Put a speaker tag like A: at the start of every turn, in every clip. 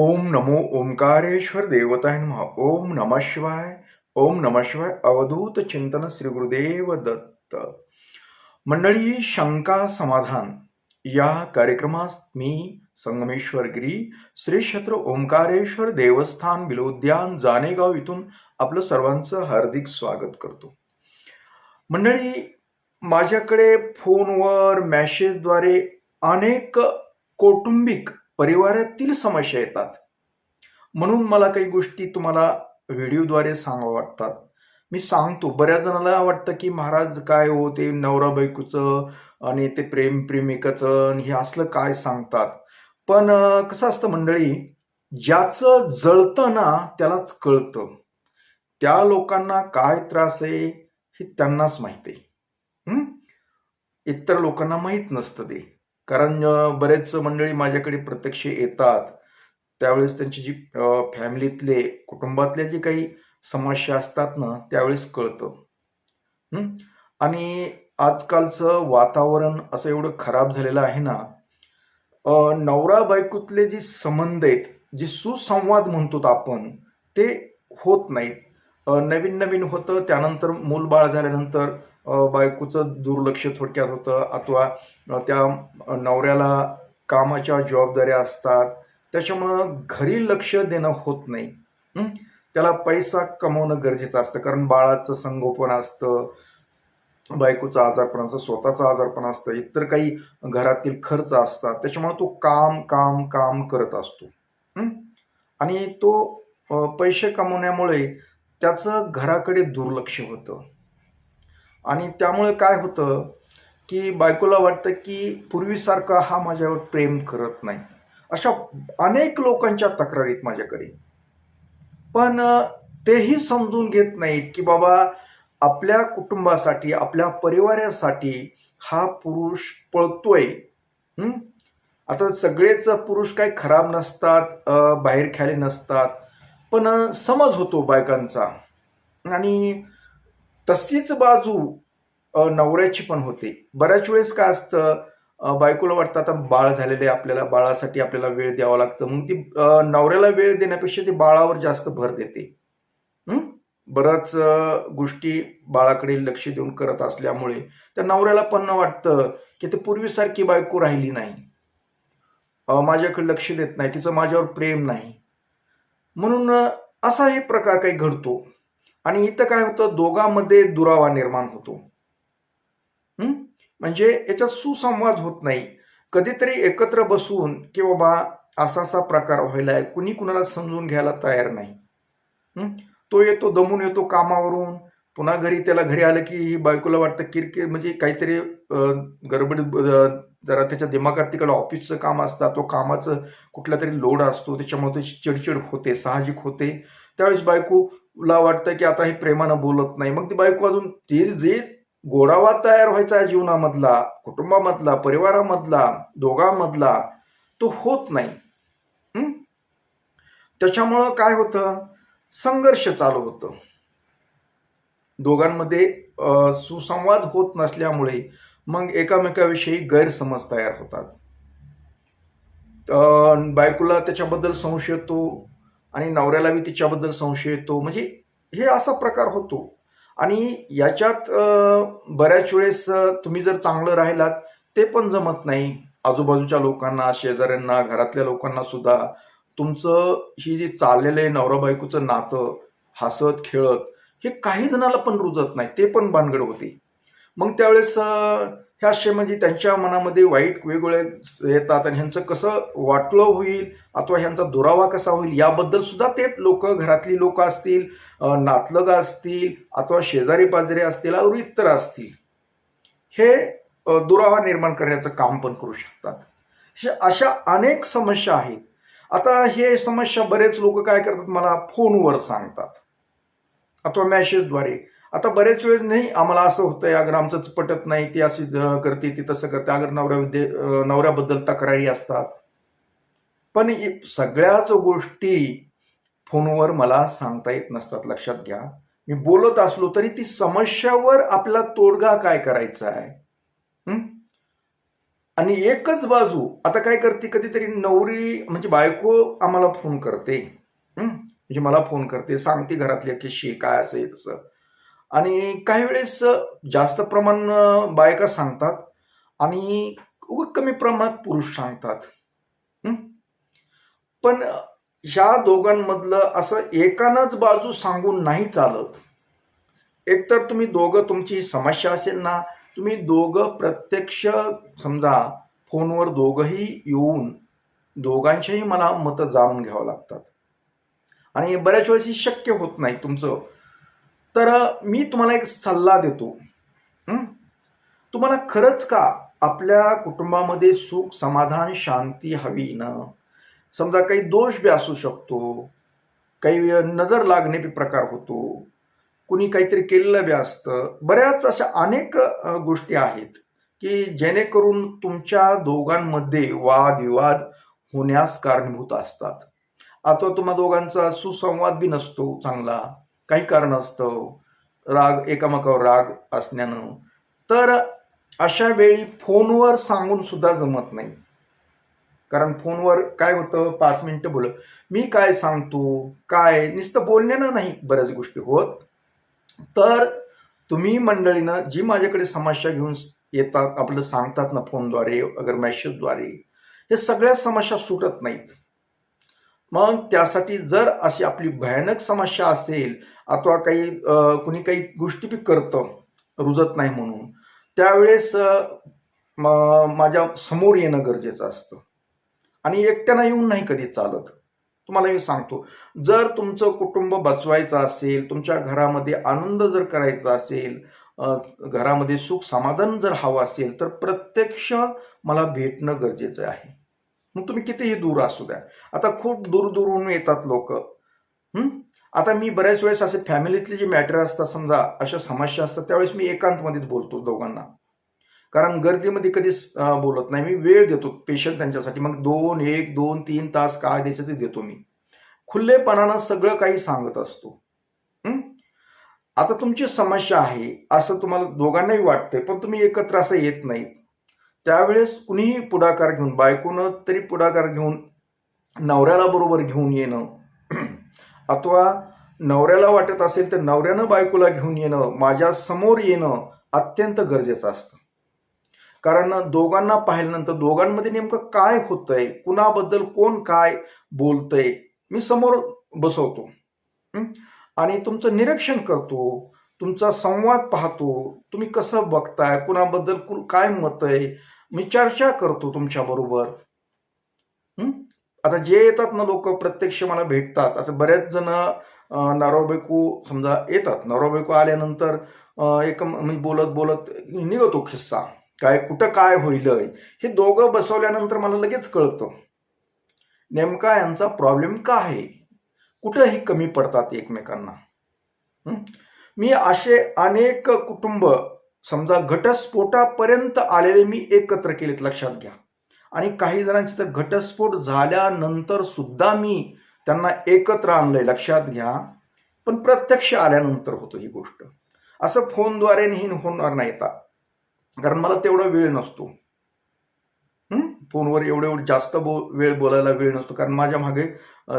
A: ओम नमो ओंकारेश्वर देवताय नमः. ओम नमः शिवाय. ओम नमः शिवाय. अवधूत चिंतन श्री गुरुदेव दत्त. मंडळी, शंका समाधान या कार्यक्रमास मी संगमेश्वर गिरी श्री क्षेत्र ओंकारेश्वर देवस्थान बिलोद्यान जानेगाव इथून आपलं सर्वांचं हार्दिक स्वागत करतो. मंडळी, माझ्याकडे फोनवर मेसेजद्वारे अनेक कौटुंबिक परिवारातील समस्या येतात. म्हणून मला काही गोष्टी तुम्हाला व्हिडिओद्वारे सांगाव्या वाटतात. मी सांगतो. बऱ्याच जणांना वाटतं की महाराज काय हो, ते नवरा बायकोचं आणि ते प्रेमिकाचं आणि हे असलं काय सांगतात. पण कसं असतं मंडळी, ज्याचं जळतं ना त्यालाच कळतं. त्या लोकांना काय त्रास आहे हे त्यांनाच माहिती आहे. इतर लोकांना माहीत नसतं ते. कारण बरेच मंडळी माझ्याकडे प्रत्यक्ष येतात. त्यावेळेस त्यांची जी फॅमिलीतले, कुटुंबातल्या जे काही समस्या असतात ना, त्यावेळेस कळतं. आणि आजकालचं वातावरण असं एवढं खराब झालेलं आहे ना, नवरा बायकोतले जे संबंध आहेत, जे सुसंवाद म्हणतो आपण, ते होत नाहीत. नवीन नवीन होतं, त्यानंतर मूलबाळ झाल्यानंतर बायकोचं दुर्लक्ष थोडक्यात होतं, अथवा त्या नवऱ्याला कामाच्या जबाबदाऱ्या असतात, त्याच्यामुळं घरी लक्ष देणं होत नाही. त्याला पैसा कमवणं गरजेचं असतं, कारण बाळाचं संगोपन असतं, बायकोचं आजारपण असतं, स्वतःचं आजारपण असतं, इतर काही घरातील खर्च असतात. त्याच्यामुळे तो काम काम काम करत असतो. आणि तो पैसे कमवण्यामुळे त्याचं घराकडे दुर्लक्ष होतं. आणि त्यामुळे काय होतं की बायकोला वाटतं की पूर्वीसारखा हा माझ्यावर प्रेम करत नाही. अशा अनेक लोकांच्या तक्रारीत माझ्याकडे. पण तेही समजून घेत नाहीत की बाबा, आपल्या कुटुंबासाठी, आपल्या परिवारासाठी हा पुरुष पळतोय. आता सगळेच पुरुष काही खराब नसतात, बाहेर खेळले नसतात, पण समज होतो बायकांचा. आणि तशीच बाजू नवऱ्याची पण होते. बऱ्याच वेळेस काय असतं, बायकोला वाटतं आता बाळ झालेलं आहे, आपल्याला बाळासाठी आपल्याला वेळ द्यावा लागतं. मग ती नवऱ्याला वेळ देण्यापेक्षा ती बाळावर जास्त भर देते. बऱ्याच गोष्टी बाळाकडे लक्ष देऊन करत असल्यामुळे त्या नवऱ्याला पण वाटतं की ते पूर्वीसारखी बायको राहिली नाही, माझ्याकडे लक्ष देत नाही, तिचं माझ्यावर प्रेम नाही. म्हणून असा हे प्रकार काही घडतो. आणि इथं काय होतं, दोघांमध्ये दुरावा निर्माण होतो. म्हणजे याच्यात सुसंवाद होत नाही. कधीतरी एकत्र बसून की बाबा असा असा प्रकार व्हायलाय, कुणी कुणाला समजून घ्यायला तयार नाही. तो येतो, दमून येतो कामावरून, पुन्हा त्याला घरी आलं की ही बायकोला वाटतं किरकिर, म्हणजे काहीतरी गडबडीत जरा त्याच्या दिमागात तिकडं ऑफिसचं काम असतं, तो कामाचं कुठला तरी लोड असतो, त्याच्यामुळे त्याची चिडचिड होते, साहजिक होते. त्यावेळेस बायकोला वाटतं की आता हे प्रेमानं बोलत नाही. मग ती बायको अजून ते जे गोडावा तयार व्हायचा जीवनामधला, कुटुंबामधला, परिवारामधला, दोघांमधला, तो होत नाही. त्याच्यामुळं काय होतं, संघर्ष चालू होतं. दोघांमध्ये सुसंवाद होत नसल्यामुळे मग एकामेकाविषयी गैरसमज तयार होतात. बायकोला त्याच्याबद्दल संशय येतो आणि नवऱ्यालाही तिच्याबद्दल संशय येतो. म्हणजे हे असा प्रकार होतो. आणि याच्यात बऱ्याच वेळेस तुम्ही जर चांगलं राहिलात ते पण जमत नाही. आजूबाजूच्या लोकांना, शेजाऱ्यांना, घरातल्या लोकांना सुद्धा तुमचं ही जी चाललेलं आहे नवरा बायकोचं नातं, हसत खेळत, हे काही जणाला पण रुजत नाही, ते पण भानगड होते. मग त्यावेळेस हे असे म्हणजे त्यांच्या मनामध्ये वाईट वेगवेगळे येतात आणि ह्यांचं कसं वाटलं होईल अथवा ह्यांचा दुरावा कसा होईल याबद्दल सुद्धा ते लोक, घरातली लोक असतील, नातलग असतील, अथवा शेजारी पाजारी असतील, और इतर असतील, हे दुरावा निर्माण करण्याचं काम पण करू शकतात. अशा अनेक समस्या आहेत. आता हे समस्या बरेच लोक काय करतात, मला फोनवर सांगतात अथवा मेसेजद्वारे. आता बरेच वेळेस नाही, आम्हाला असं होतंय, अगर आमचंच पटत नाही, ती अशी करते, ती तसं करते, अगर नवऱ्याबद्दल तक्रारी असतात. पण सगळ्याच गोष्टी फोनवर मला सांगता येत नसतात. लक्षात घ्या, मी बोलत असलो तरी ती समस्यावर आपला तोडगा काय करायचा आहे. आणि एकच बाजू आता काय करते, कधीतरी नवरी म्हणजे बायको आम्हाला फोन करते, म्हणजे मला फोन करते, सांगते घरातल्या किस्से काय असं तसं. आणि काही वेळेस जास्त प्रमाण बायका सांगतात आणि कमी प्रमाणात पुरुष सांगतात. हं? पण ह्या दोघांमधलं असं एकानंच बाजू सांगून नाही चालत. एकतर तुम्ही दोघं तुमची समस्या असेल ना, तुम्ही दोघं प्रत्यक्ष समजा फोनवर दोघंही येऊन दोघांचीही मला मतं जाणून घ्यावं लागतात. आणि बऱ्याच वेळेस हे शक्य होत नाही तुमचं. तर मी तुम्हाला एक सल्ला देतो. हं? तुम्हाला खरंच का आपल्या कुटुंबामध्ये सुख, समाधान, शांती हवी ना? समजा काही दोष बी असू शकतो, काही नजर लागणे बी प्रकार होतो, कुणी काहीतरी केलेलं बी असतं. बऱ्याच अशा अनेक गोष्टी आहेत, की जेणेकरून तुमच्या दोघांमध्ये वादविवाद होण्यास कारणीभूत असतात. आता तुम्हा दोघांचा सुसंवाद बी नसतो चांगला, काही कारण असतं, राग एकामेकावर राग असण्यानं. तर अशा वेळी फोनवर सांगून सुद्धा जमत नाही. कारण फोनवर काय होतं, 5 मिनिटं बोल, मी काय सांगतो, काय नुसतं बोलण्यानं नाही बऱ्याच गोष्टी होत. तर तुम्ही मंडळीनं जी माझ्याकडे समस्या घेऊन येतात, आपलं सांगतात ना फोनद्वारे वगैरे मेसेजद्वारे, हे सगळ्या समस्या सुटत नाहीत. मग त्यासाठी जर अशी आपली भयानक समस्या असेल अथवा काही कुणी काही गोष्टी बी करतं रुजत नाही म्हणून, त्यावेळेस माझ्या समोर येणं गरजेचं असतं. आणि एकट्यानं येऊन नाही कधी चालत. तुम्हाला मी सांगतो, जर तुमचं कुटुंब बचवायचं असेल, तुमच्या घरामध्ये आनंद जर करायचा असेल, घरामध्ये सुख समाधान जर हवं असेल, तर प्रत्यक्ष मला भेटणं गरजेचं आहे. मग तुम्ही कितीही दूर असू द्या. आता खूप दूर-दूरहून येतात लोकं. आता मी बऱ्याच वेळेस असे फॅमिलीतले जे मॅटर असतात, समजा अशा समस्या असतात, त्यावेळेस मी एकांतमध्येच बोलतो दोघांना. कारण गर्दीमध्ये कधीच बोलत नाही. मी वेळ देतो स्पेशल त्यांच्यासाठी. मग 2, 1, 2, 3 तास काय द्यायचं ते देतो मी. खुल्लेपणानं सगळं काही सांगत असतो. हं? आता तुमची समस्या आहे, असं तुम्हाला दोघांनाही वाटतंय, पण तुम्ही एकत्र असं येत नाहीत. त्यावेळेस कुणीही पुढाकार घेऊन, बायकोनं तरी पुढाकार घेऊन नवऱ्याला बरोबर घेऊन येणं अथवा नवऱ्याला वाटत असेल तर नवऱ्यानं बायकोला घेऊन येणं, माझ्या समोर येणं अत्यंत गरजेचं असतं. कारण दोघांना पाहिल्यानंतर दोघांमध्ये नेमकं काय होतंय, कुणाबद्दल कोण काय बोलतंय, मी समोर बसवतो. आणि तुमचं निरीक्षण करतो, तुमचा संवाद पाहतो, तुम्ही कसं बघताय, कुणाबद्दल काय मत आहे, मी चर्चा करतो तुमच्या बरोबर. आता जे येतात ना लोक प्रत्यक्ष मला भेटतात, असं बऱ्याच जण नवरा बायको समजा येतात. नवरा बायको आल्यानंतर एक म्हणजे बोलत बोलत निघतो किस्सा, काय कुठं काय होईल हे दोघं बसवल्यानंतर मला लगेच कळतं नेमका यांचा प्रॉब्लेम काय आहे, कुठं हे कमी पडतात एकमेकांना. मी असे अनेक कुटुंब समजा घटस्फोटापर्यंत आलेले मी एकत्र केलेत, लक्षात घ्या. आणि काही जणांचे तर घटस्फोट झाल्यानंतर सुद्धा मी त्यांना एकत्र आणलंय, लक्षात घ्या. पण प्रत्यक्ष आल्यानंतर होतं ही गोष्ट. असं फोनद्वारे नाही होणार नाही, कारण मला तेवढा वेळ नसतो. फोनवर एवढं जास्त वेळ बोलायला वेळ नसतो, कारण माझ्या मागे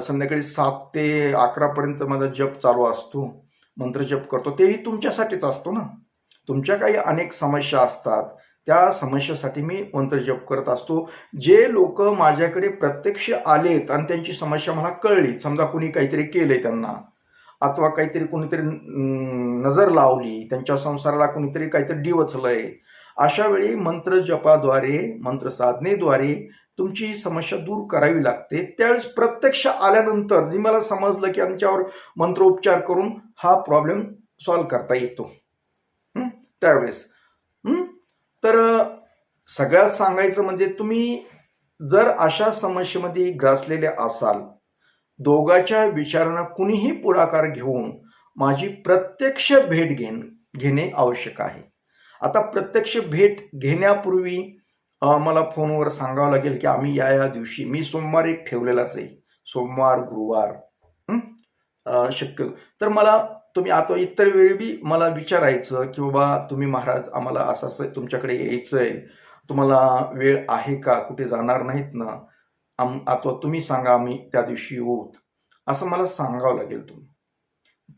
A: संध्याकाळी 7 ते 11 पर्यंत माझा जप चालू असतो, मंत्र जप करतो. तेही तुमच्यासाठीच असतो ना. तुमच्या काही अनेक समस्या असतात, त्या समस्येसाठी मी मंत्र जप करत असतो. जे लोक माझ्याकडे प्रत्यक्ष आलेत आणि त्यांची समस्या मला कळली, समजा कुणी काहीतरी केलंय त्यांना अथवा काहीतरी कुणीतरी नजर लावली, त्यांच्या संसाराला कुणीतरी काहीतरी डिवचलंय, अशा वेळी मंत्र जपाद्वारे, मंत्र साधनेद्वारे तुमची समस्या दूर करावी लागते. त्यावेळेस प्रत्यक्ष आल्यानंतर जी मला समजलं की यांच्यावर मंत्रोपचार करून हा प्रॉब्लेम सॉल्व्ह करता येतो त्यावेळेस. तर सगळ्यात सांगायचं म्हणजे, तुम्ही जर अशा समस्येमध्ये ग्रासलेले असाल, दोघांच्या विचारांना कुणीही पुढाकार घेऊन माझी प्रत्यक्ष भेट घेणे आवश्यक आहे. आता प्रत्यक्ष भेट घेण्यापूर्वी मला फोनवर सांगावं लागेल की आम्ही या दिवशी, मी सोमवार एक ठेवलेलाच आहे, सोमवार गुरुवार शक्य. तर मला तुम्ही आता इतर वेळी बी मला विचारायचं की बाबा तुम्ही महाराज आम्हाला असं असं तुमच्याकडे यायचंय, तुम्हाला वेळ आहे का, कुठे जाणार नाहीत ना, अथवा तुम्ही सांगा आम्ही त्या दिवशी येऊत, असं मला सांगावं लागेल तुम्ही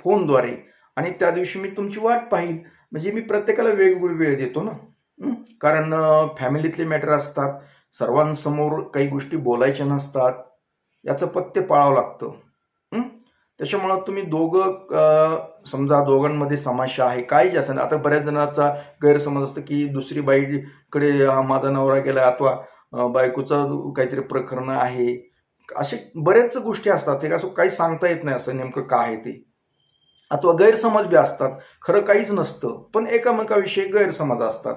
A: फोनद्वारे. आणि त्या दिवशी मी तुमची वाट पाहील. म्हणजे मी प्रत्येकाला वेगवेगळी वेळ देतो ना. कारण फॅमिलीतले मॅटर असतात, सर्वांसमोर काही गोष्टी बोलायच्या नसतात, याचं पथ्य पाळावं लागतं. त्याच्यामुळं तुम्ही समजा दोघांमध्ये समस्या आहे, काही जे असेल. आता बऱ्याच जणांचा गैरसमज असतो की दुसरी बाईकडे माझा नवरा गेला, अथवा बायकोचं काहीतरी प्रकरण आहे. असे बऱ्याच गोष्टी असतात, ते असं काही सांगता येत नाही असं नेमकं काय आहे ते. अथवा गैरसमज बी असतात, खरं काहीच नसतं, पण एकामेकाविषयी गैरसमज असतात.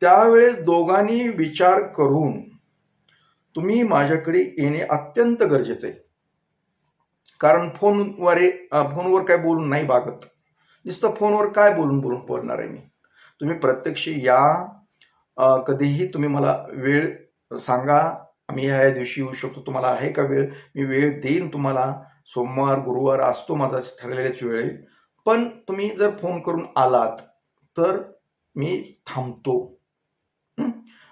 A: त्यावेळेस दोघांनी विचार करून तुम्ही माझ्याकडे येणे अत्यंत गरजेचं आहे. कारण फोनवर काय बोलून नाही भागत. नुसतं फोनवर काय बोलून बोलून बोलणार आहे मी. तुम्ही प्रत्यक्ष या. कधीही तुम्ही मला वेळ सांगा, आम्ही ह्या दिवशी येऊ शकतो, तुम्हाला आहे का वेळ, मी वेळ देईन तुम्हाला. सोमवार गुरुवार असतो माझा ठरलेलाच वेळ आहे. पण तुम्ही जर फोन करून आलात तर मी थांबतो.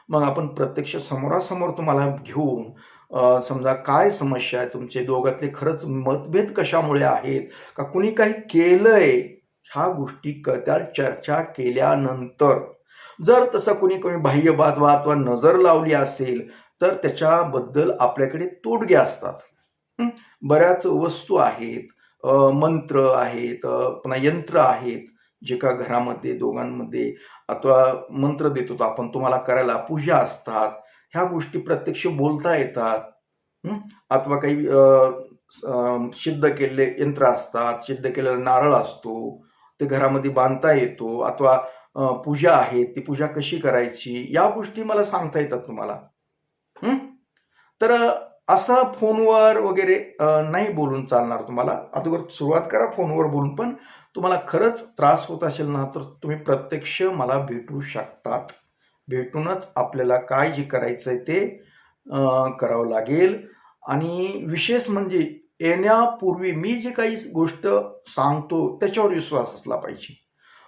A: मग आपण प्रत्यक्ष समोरासमोर तुम्हाला घेऊन समजा काय समस्या आहे तुमचे दोघातले, खरंच मतभेद कशामुळे आहेत, का कुणी काही केलंय, ह्या गोष्टी कळत्या चर्चा केल्यानंतर. जर तसं कुणी बाह्य वाद अथवा नजर लावली असेल तर त्याच्याबद्दल आपल्याकडे तोडगे असतात. बऱ्याच वस्तू आहेत, मंत्र आहेत, पुन्हा यंत्र आहेत, जे का घरामध्ये दोघांमध्ये अथवा मंत्र देतो आपण तुम्हाला करायला, पूजा असतात, ह्या गोष्टी प्रत्यक्ष बोलता येतात. अथवा काही सिद्ध केलेले यंत्र असतात, सिद्ध केलेला नारळ असतो, ते घरामध्ये बांधता येतो. अथवा पूजा आहे, ती पूजा कशी करायची, या गोष्टी मला सांगता येतात तुम्हाला. तर असं फोनवर वगैरे नाही बोलून चालणार तुम्हाला. अगोदर सुरुवात करा फोनवर बोलून, पण तुम्हाला खरंच त्रास होत असेल ना तर तुम्ही प्रत्यक्ष मला भेटू शकतात. भेटूनच आपल्याला काय जे करायचंय ते करावं लागेल. आणि विशेष म्हणजे येण्यापूर्वी मी जे काही गोष्ट सांगतो त्याच्यावर विश्वास असला पाहिजे.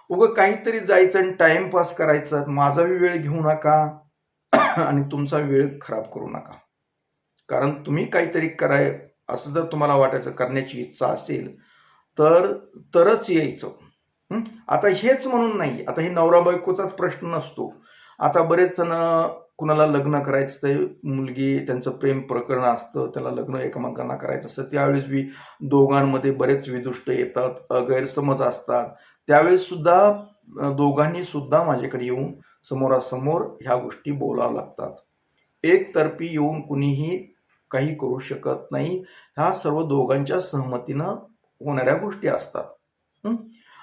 A: उगं काहीतरी जायचं आणि टाइमपास करायचा, माझाही वेळ घेऊ नका आणि तुमचा वेळ खराब करू नका. कारण तुम्ही काहीतरी कराय असं जर तुम्हाला वाटायचं, करण्याची इच्छा असेल तरच यायचं. आता हेच म्हणून नाही, आता हे नवरा बायकोचाच प्रश्न नसतो. आता बरेच जण कुणाला लग्न करायचं, मुलगी त्यांचं प्रेम प्रकरण असतं, त्याला लग्न एकमेकांना करायचं असतं, त्यावेळेस बी दोघांमध्ये बरेच विदुष्ट येतात, गैरसमज असतात. त्यावेळेस सुद्धा दोघांनी सुद्धा माझ्याकडे येऊन समोरासमोर ह्या गोष्टी बोलाव्या लागतात. एकतर्फी येऊन कुणीही काही करू शकत नाही. ह्या सर्व दोघांच्या सहमतीनं होणाऱ्या गोष्टी असतात.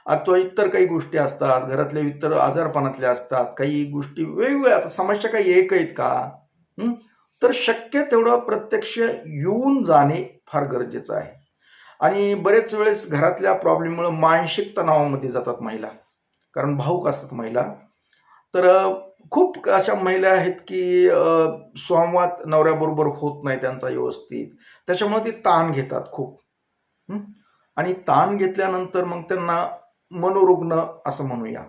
A: अथवा इतर काही गोष्टी असतात, घरातल्या इतर आजारपणातल्या असतात, काही गोष्टी वेगवेगळ्या. आता समस्या काही एक आहेत का? तर शक्य तेवढं प्रत्यक्ष येऊन जाणे फार गरजेचं आहे. आणि बरेच वेळेस घरातल्या प्रॉब्लेममुळे मानसिक तणावामध्ये जातात महिला, कारण भावुक असतात महिला. तर खूप अशा महिला आहेत की संवाद नवऱ्याबरोबर होत नाही त्यांचा व्यवस्थित, त्याच्यामुळे ते ताण घेतात खूप. आणि ताण घेतल्यानंतर मग त्यांना मनोरुग्ण असं म्हणूया,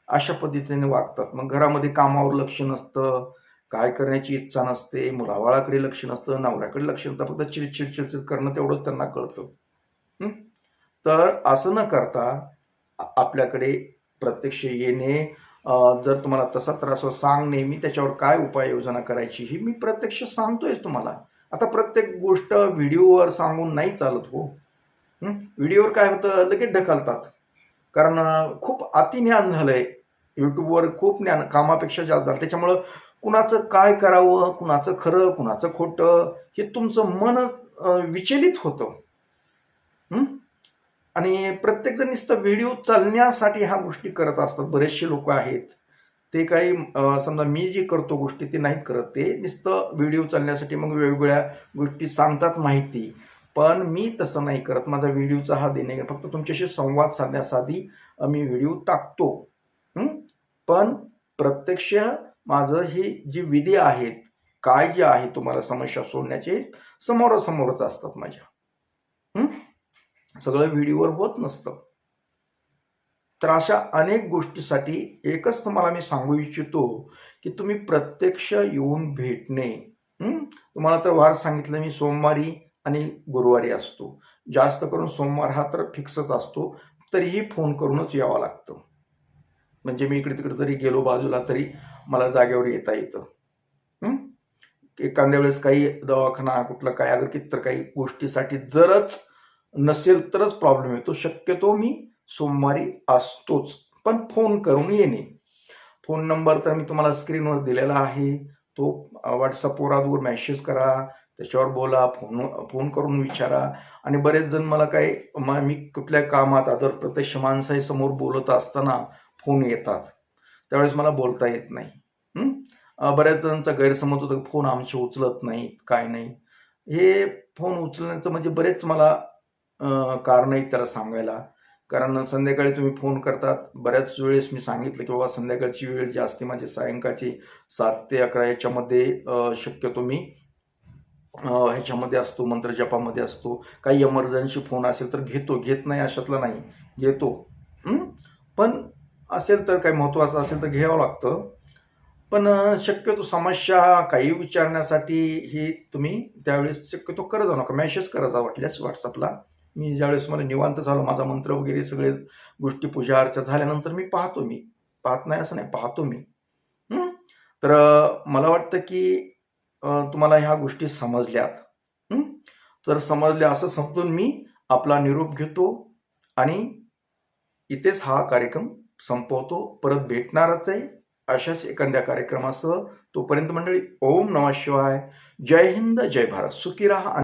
A: अशा पद्धतीने वागतात. मग घरामध्ये कामावर लक्ष नसतं, काय करण्याची इच्छा नसते, मुलाबाळाकडे लक्ष नसतं, नवऱ्याकडे लक्ष नसतं, फक्त चिडचिड चिडचिड करणं तेवढंच त्यांना कळतं. तर असं न करता आपल्याकडे प्रत्यक्ष येणे, जर तुम्हाला तसा त्रास हो सांगणे, मी त्याच्यावर काय उपाययोजना करायची ही मी प्रत्यक्ष सांगतोय तुम्हाला. आता प्रत्येक गोष्ट व्हिडिओवर सांगून नाही चालत हो. व्हिडिओवर काय होतं, लगेच ढकलतात. कारण खूप अतिज्ञान झालंय युट्यूबवर, खूप ज्ञान कामापेक्षा जास्त झालं. त्याच्यामुळं कुणाचं काय करावं, कुणाचं खरं कुणाचं खोटं, हे तुमचं मन विचलित होतं. आणि प्रत्येक जण नुसतं व्हिडिओ चालण्यासाठी ह्या गोष्टी करत असतात. बरेचसे लोक आहेत ते काही समजा मी जे करतो गोष्टी ते नाहीत करत, ते नुसतं व्हिडिओ चालण्यासाठी मग वेगवेगळ्या गोष्टी सांगतात माहिती. पण मी तसं नाही करत. माझा व्हिडिओचा हा देणे फक्त तुमच्याशी संवाद साधण्यासाठी मी व्हिडिओ टाकतो. पण प्रत्यक्ष माझं ही जी विधी आहेत, काय जे आहे तुम्हाला समस्या सोडण्याचे, समोरासमोरच असतात माझ्या. सगळं व्हिडिओवर होत नसतं. तर अशा अनेक गोष्टीसाठी एकच तुम्हाला मी सांगू इच्छितो की तुम्ही प्रत्यक्ष येऊन भेटणे. तुम्हाला तर वार सांगितलं मी, सोमवारी आणि गुरुवारी असतो. जास्त करून सोमवार हा तर फिक्सच असतो. तरीही फोन करूनच यावं लागतं. म्हणजे मी इकडे तिकडे जरी गेलो बाजूला तरी मला जागेवर येता येतं. एखाद्या वेळेस काही दवाखाना कुठलं काय अगर किती काही गोष्टीसाठी जरच नसेल तरच प्रॉब्लेम येतो. शक्यतो मी सोमवारी असतोच, पण फोन करून येणे. फोन नंबर तर मी तुम्हाला स्क्रीनवर दिलेला आहे. तो WhatsAppवर आजवर मेसेज करा, त्याच्यावर बोला, फोन करून विचारा. आणि बरेच जण मला काय मी कुठल्या कामात अदर प्रत्यक्ष माणसासमोर बोलत असताना फोन येतात. त्यावेळेस मला बोलता येत नाही. बऱ्याच जणांचा गैरसमज होतो की फोन आमचे उचलत नाहीत, काय नाही. हे फोन उचलण्याचं म्हणजे बरेच मला कारण आहेत त्याला सांगायला. कारण संध्याकाळी तुम्ही फोन करतात. बऱ्याच वेळेस मी सांगितलं की बाबा संध्याकाळची वेळ जी असते माझी सायंकाळची 7 ते 11 याच्यामध्ये शक्यतो मी ह्याच्यामध्ये असतो, मंत्रजपामध्ये असतो. काही इमर्जन्सी फोन असेल तर घेतो, घेत नाही अशातला नाही, घेतो. पण असेल तर काही महत्त्वाचं असेल तर घ्यावं लागतं. पण शक्यतो समस्या काही विचारण्यासाठी ही तुम्ही त्यावेळेस शक्यतो करत जाऊ नका. मेसेज करत जा वाटल्यास WhatsAppला. मी ज्यावेळेस मला निवांत झालो, माझा मंत्र वगैरे सगळे गोष्टी पूजा अर्चा झाल्यानंतर मी पाहतो. मी पाहत नाही असं नाही, पाहतो मी. तर मला वाटतं की तुम्हाला ह्या गोष्टी समजल्यात. तर समजल्या असं समजून मी आपला निरोप घेतो आणि इथेच हा कार्यक्रम संपवतो. परत भेटणारच आहे अशाच एखाद्या कार्यक्रमासह. तोपर्यंत मंडळी, ओम नमः शिवाय. जय हिंद, जय भारत. सुखी राहा.